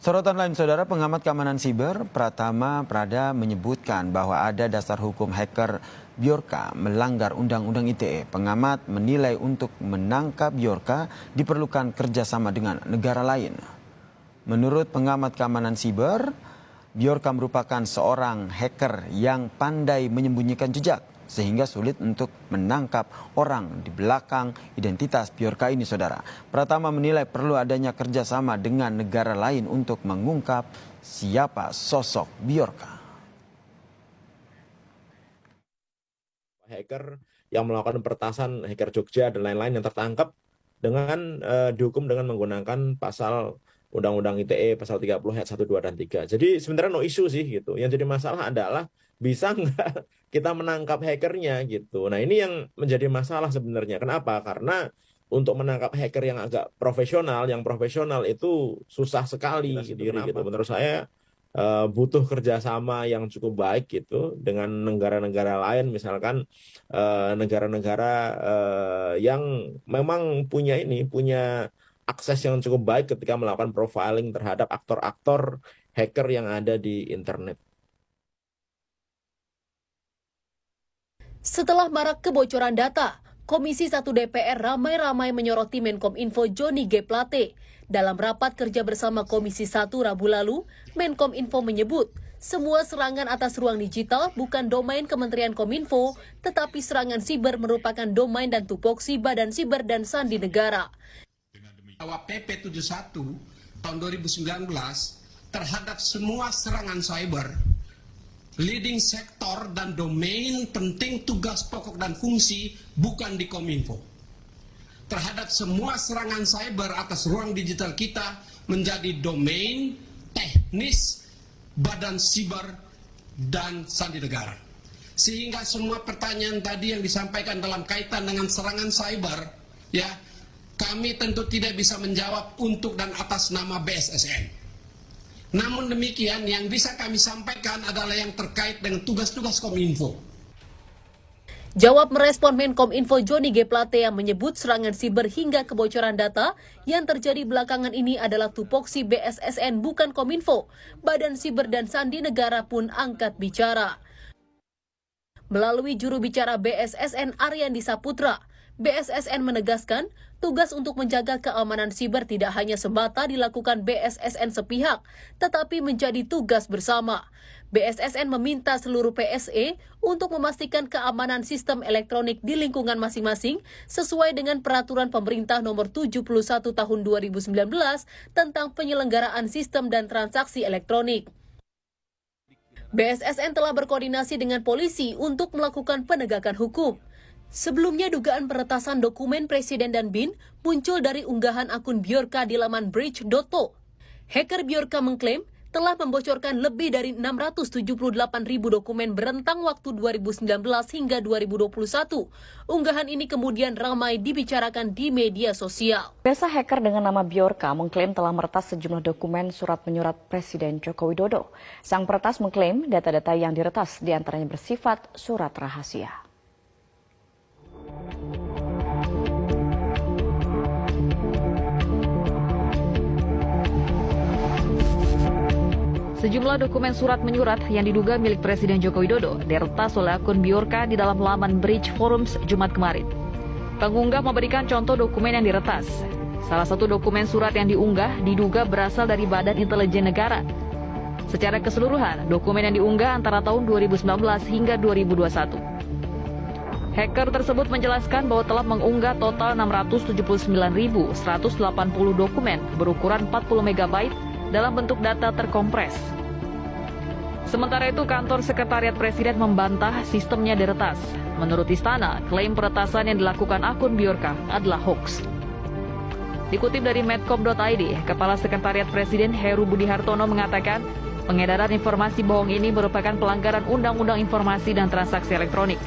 Sorotan lain, Saudara, pengamat keamanan siber Pratama Prada menyebutkan bahwa ada dasar hukum hacker Bjorka melanggar Undang-Undang ITE. Pengamat menilai untuk menangkap Bjorka diperlukan kerjasama dengan negara lain. Menurut pengamat keamanan siber, Bjorka merupakan seorang hacker yang pandai menyembunyikan jejak, sehingga sulit untuk menangkap orang di belakang identitas Bjorka ini, Saudara. Pratama menilai perlu adanya kerjasama dengan negara lain untuk mengungkap siapa sosok Bjorka. Hacker yang melakukan peretasan, hacker Jogja dan lain-lain yang tertangkap dengan dihukum dengan menggunakan pasal Undang-Undang ITE pasal 30 ayat 1, 2, dan 3. Jadi sebenarnya no issue sih gitu. Yang jadi masalah adalah bisa nggak kita menangkap hackernya gitu. Nah ini yang menjadi masalah sebenarnya. Kenapa? Karena untuk menangkap hacker yang agak profesional, yang profesional itu susah sekali gitu. Menurut saya butuh kerjasama yang cukup baik gitu dengan negara-negara lain, misalkan negara-negara yang memang punya akses yang cukup baik ketika melakukan profiling terhadap aktor-aktor hacker yang ada di internet. Setelah marak kebocoran data, Komisi 1 DPR ramai-ramai menyoroti Menkominfo Johnny G. Plate. Dalam rapat kerja bersama Komisi 1 Rabu lalu, Menkominfo menyebut semua serangan atas ruang digital bukan domain Kementerian Kominfo, tetapi serangan siber merupakan domain dan tupoksi Badan Siber dan Sandi Negara. Bahwa PP 71 tahun 2019 terhadap semua serangan cyber, leading sektor dan domain penting tugas pokok dan fungsi bukan di Kominfo. Terhadap semua serangan cyber atas ruang digital kita menjadi domain teknis Badan Siber dan Sandi Negara. Sehingga semua pertanyaan tadi yang disampaikan dalam kaitan dengan serangan cyber, ya, kami tentu tidak bisa menjawab untuk dan atas nama BSSN. Namun demikian, yang bisa kami sampaikan adalah yang terkait dengan tugas-tugas Kominfo. Jawab merespon Menkominfo Johnny G. Plate yang menyebut serangan siber hingga kebocoran data yang terjadi belakangan ini adalah tupoksi BSSN bukan Kominfo. Badan Siber dan Sandi Negara pun angkat bicara. Melalui juru bicara BSSN Aryandi Saputra, BSSN menegaskan tugas untuk menjaga keamanan siber tidak hanya semata dilakukan BSSN sepihak, tetapi menjadi tugas bersama. BSSN meminta seluruh PSE untuk memastikan keamanan sistem elektronik di lingkungan masing-masing sesuai dengan peraturan pemerintah nomor 71 tahun 2019 tentang penyelenggaraan sistem dan transaksi elektronik. BSSN telah berkoordinasi dengan polisi untuk melakukan penegakan hukum. Sebelumnya dugaan peretasan dokumen Presiden dan BIN muncul dari unggahan akun Bjorka di laman Bridge.to. Hacker Bjorka mengklaim telah membocorkan lebih dari 678.000 dokumen berentang waktu 2019 hingga 2021. Unggahan ini kemudian ramai dibicarakan di media sosial. Biasa hacker dengan nama Bjorka mengklaim telah meretas sejumlah dokumen surat menyurat Presiden Joko Widodo. Sang peretas mengklaim data-data yang diretas diantaranya bersifat surat rahasia. Sejumlah dokumen surat menyurat yang diduga milik Presiden Joko Widodo diretas oleh akun Bjorka di dalam laman Bridge Forums Jumat kemarin. Pengunggah memberikan contoh dokumen yang diretas. Salah satu dokumen surat yang diunggah diduga berasal dari Badan Intelijen Negara. Secara keseluruhan, dokumen yang diunggah antara tahun 2019 hingga 2021. Hacker tersebut menjelaskan bahwa telah mengunggah total 679.180 dokumen berukuran 40 MB dalam bentuk data terkompres. Sementara itu, kantor Sekretariat Presiden membantah sistemnya diretas. Menurut Istana, klaim peretasan yang dilakukan akun Bjorka adalah hoax. Dikutip dari medcom.id, Kepala Sekretariat Presiden Heru Budi Hartono mengatakan, pengedaran informasi bohong ini merupakan pelanggaran Undang-Undang Informasi dan Transaksi Elektronik.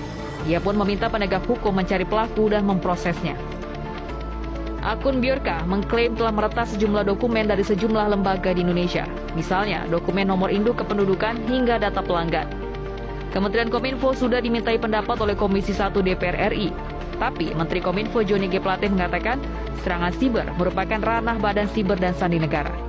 Ia pun meminta penegak hukum mencari pelaku dan memprosesnya. Akun Bjorka mengklaim telah meretas sejumlah dokumen dari sejumlah lembaga di Indonesia. Misalnya, dokumen nomor induk kependudukan hingga data pelanggan. Kementerian Kominfo sudah dimintai pendapat oleh Komisi 1 DPR RI. Tapi Menteri Kominfo Johnny G. Plate mengatakan serangan siber merupakan ranah Badan Siber dan Sandi Negara.